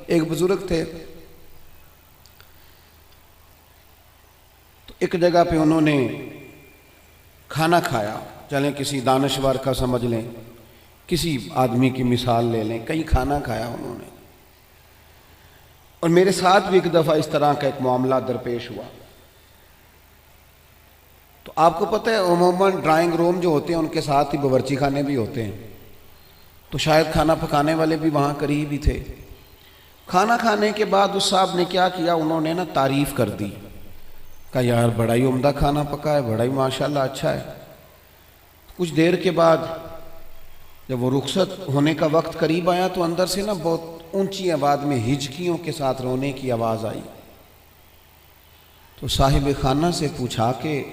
ایک بزرگ تھے، تو ایک جگہ پہ انہوں نے کھانا کھایا، چلیں کسی دانشور کا سمجھ لیں، کسی آدمی کی مثال لے لیں، کہیں کھانا کھایا انہوں نے، اور میرے ساتھ بھی ایک دفعہ اس طرح کا ایک معاملہ درپیش ہوا۔ تو آپ کو پتہ ہے عموماً ڈرائنگ روم جو ہوتے ہیں ان کے ساتھ ہی باورچی خانے بھی ہوتے ہیں، تو شاید کھانا پکانے والے بھی وہاں قریب ہی تھے۔ کھانا کھانے کے بعد اس صاحب نے کیا کیا، انہوں نے تعریف کر دی، کہا یار بڑا ہی عمدہ کھانا پکا ہے، بڑا ہی ماشاءاللہ اچھا ہے۔ کچھ دیر کے بعد جب وہ رخصت ہونے کا وقت قریب آیا تو اندر سے بہت اونچی آواز میں ہچکیوں کے ساتھ رونے کی آواز آئی۔ تو صاحب خانہ سے پوچھا کہ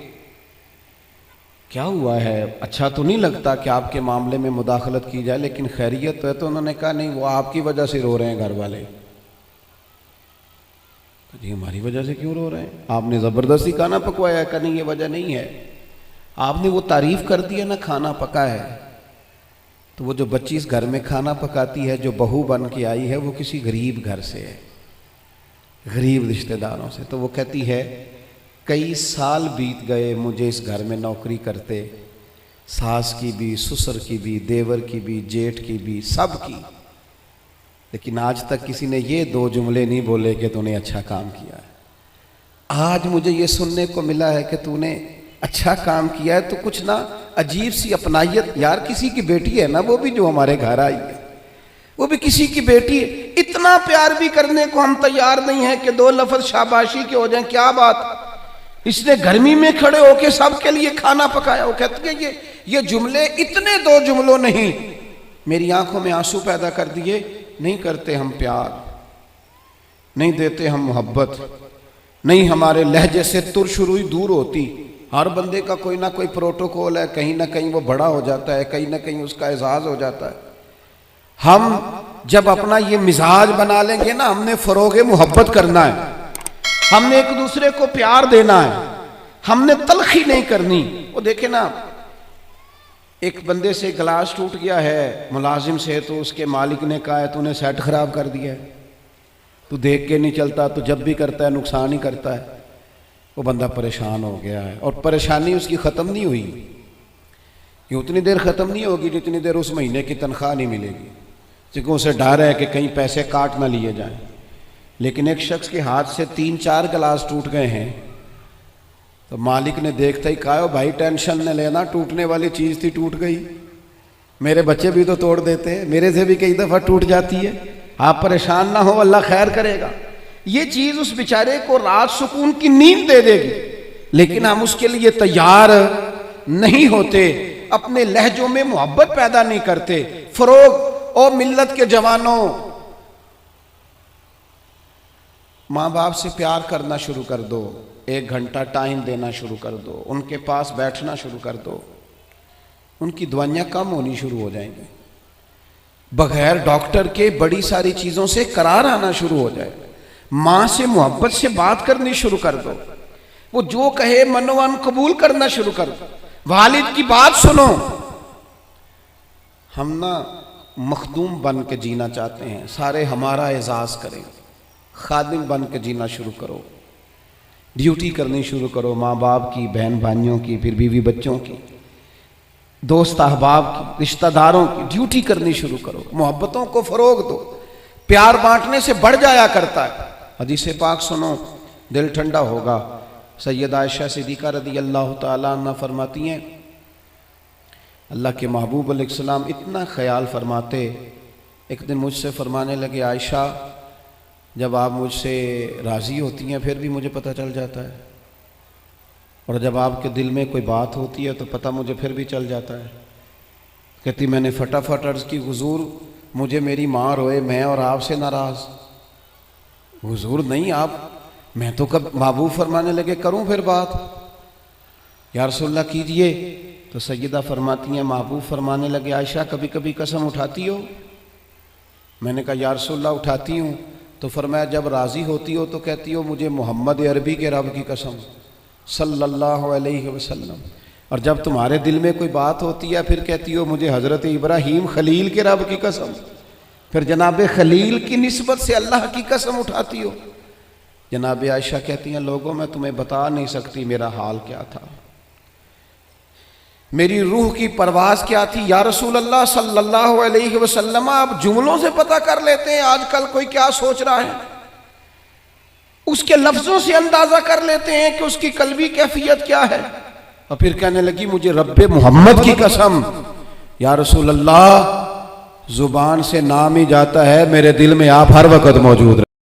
کیا ہوا ہے، اچھا تو نہیں لگتا کہ آپ کے معاملے میں مداخلت کی جائے، لیکن خیریت تو ہے؟ تو انہوں نے کہا نہیں، وہ آپ کی وجہ سے رو رہے ہیں گھر والے۔ جی ہماری وجہ سے کیوں رو رہے ہیں؟ آپ نے زبردستی کھانا پکوایا ہے؟ کہ نہیں یہ وجہ نہیں ہے، آپ نے وہ تعریف کر دی ہے نا کھانا پکا ہے۔ تو وہ جو بچی اس گھر میں کھانا پکاتی ہے، جو بہو بن کے آئی ہے، وہ کسی غریب گھر سے ہے، غریب رشتہ داروں سے۔ تو وہ کہتی ہے کئی سال بیت گئے مجھے اس گھر میں نوکری کرتے، ساس کی بھی، سسر کی بھی، دیور کی بھی، جیٹھ کی بھی، سب کی، لیکن آج تک کسی نے یہ دو جملے نہیں بولے کہ تو نے اچھا کام کیا ہے۔ آج مجھے یہ سننے کو ملا ہے کہ تو نے اچھا کام کیا ہے، تو کچھ عجیب سی اپنائیت، یار کسی کی بیٹی ہے وہ بھی جو ہمارے گھر آئی ہے، وہ بھی کسی کی بیٹی ہے، اتنا پیار بھی کرنے کو ہم تیار نہیں ہیں کہ دو لفظ شاباشی کے ہو جائیں۔ کیا بات، اس نے گرمی میں کھڑے ہو کے سب کے لیے کھانا پکایا۔ وہ کہتے ہیں یہ جملے اتنے دو جملوں نہیں، میری آنکھوں میں آنسو پیدا کر دیے۔ نہیں کرتے ہم پیار، نہیں دیتے ہم محبت، نہیں ہمارے لہجے سے ترش روئی دور ہوتی۔ ہر بندے کا کوئی نہ کوئی پروٹوکول ہے، کہیں نہ کہیں وہ بڑا ہو جاتا ہے، کہیں نہ کہیں اس کا اعزاز ہو جاتا ہے۔ ہم جب اپنا یہ مزاج بنا لیں گے ہم نے فروغ محبت کرنا ہے، ہم نے ایک دوسرے کو پیار دینا ہے، ہم نے تلخی نہیں کرنی۔ وہ دیکھیں ایک بندے سے گلاس ٹوٹ گیا ہے ملازم سے، تو اس کے مالک نے کہا ہے تو نے سیٹ خراب کر دیا ہے، تو دیکھ کے نہیں چلتا، تو جب بھی کرتا ہے نقصان ہی کرتا ہے۔ وہ بندہ پریشان ہو گیا ہے، اور پریشانی اس کی ختم نہیں ہوئی، یہ اتنی دیر ختم نہیں ہوگی جتنی دیر اس مہینے کی تنخواہ نہیں ملے گی، کیونکہ اسے ڈر ہے کہ کہیں پیسے کاٹ نہ لیے جائیں۔ لیکن ایک شخص کے ہاتھ سے 3-4 گلاس ٹوٹ گئے ہیں، تو مالک نے دیکھتا ہی کہا بھائی ٹینشن نہ لینا، ٹوٹنے والی چیز تھی ٹوٹ گئی، میرے بچے بھی تو توڑ دیتے ہیں، میرے سے بھی کئی دفعہ ٹوٹ جاتی ہے، آپ پریشان نہ ہو، اللہ خیر کرے گا۔ یہ چیز اس بیچارے کو رات سکون کی نیند دے دے گی، لیکن ہم اس کے لیے تیار نہیں ہوتے، اپنے لہجوں میں محبت پیدا نہیں کرتے۔ فروغ اور ملت کے جوانوں، ماں باپ سے پیار کرنا شروع کر دو، 1 گھنٹہ ٹائم دینا شروع کر دو، ان کے پاس بیٹھنا شروع کر دو، ان کی دوائیاں کم ہونی شروع ہو جائیں گی، بغیر ڈاکٹر کے بڑی ساری چیزوں سے قرار آنا شروع ہو جائے۔ ماں سے محبت سے بات کرنی شروع کر دو، وہ جو کہے منوان قبول کرنا شروع کر دو، والد کی بات سنو۔ ہم مخدوم بن کے جینا چاہتے ہیں، سارے ہمارا اعزاز کریں، خادم بن کے جینا شروع کرو، ڈیوٹی کرنی شروع کرو، ماں باپ کی، بہن بھائیوں کی، پھر بیوی بچوں کی، دوست احباب کی، رشتہ داروں کی ڈیوٹی کرنی شروع کرو، محبتوں کو فروغ دو۔ پیار بانٹنے سے بڑھ جایا کرتا ہے۔ حدیث پاک سنو، دل ٹھنڈا ہوگا۔ سیدہ عائشہ صدیقہ رضی اللہ تعالیٰ عنہ فرماتی ہیں، اللہ کے محبوب علیہ السلام اتنا خیال فرماتے، ایک دن مجھ سے فرمانے لگے عائشہ جب آپ مجھ سے راضی ہوتی ہیں پھر بھی مجھے پتہ چل جاتا ہے، اور جب آپ کے دل میں کوئی بات ہوتی ہے تو پتہ مجھے پھر بھی چل جاتا ہے۔ کہتی میں نے فٹافٹ عرض کی حضور مجھے میری ماں روئے میں اور آپ سے ناراض؟ حضور نہیں، آپ، میں تو کب، محبوب فرمانے لگے کروں پھر بات؟ یا رسول اللہ کیجئے۔ تو سیدہ فرماتی ہیں، محبوب فرمانے لگے عائشہ کبھی کبھی قسم اٹھاتی ہو؟ میں نے کہا یا رسول اللہ اٹھاتی ہوں۔ تو فرمایا جب راضی ہوتی ہو تو کہتی ہو مجھے محمد عربی کے رب کی قسم صلی اللہ علیہ وسلم، اور جب تمہارے دل میں کوئی بات ہوتی ہے پھر کہتی ہو مجھے حضرت ابراہیم خلیل کے رب کی قسم پھر جناب خلیل کی نسبت سے اللہ کی قسم اٹھاتی ہو۔ جناب عائشہ کہتی ہیں لوگوں میں تمہیں بتا نہیں سکتی میرا حال کیا تھا، میری روح کی پرواز کیا تھی۔ یا رسول اللہ صلی اللہ علیہ وسلم، آپ جملوں سے پتہ کر لیتے ہیں آج کل کوئی کیا سوچ رہا ہے، اس کے لفظوں سے اندازہ کر لیتے ہیں کہ اس کی قلبی کیفیت کیا ہے۔ اور پھر کہنے لگی مجھے رب محمد کی قسم یا رسول اللہ، زبان سے نام ہی جاتا ہے، میرے دل میں آپ ہر وقت موجود رہے۔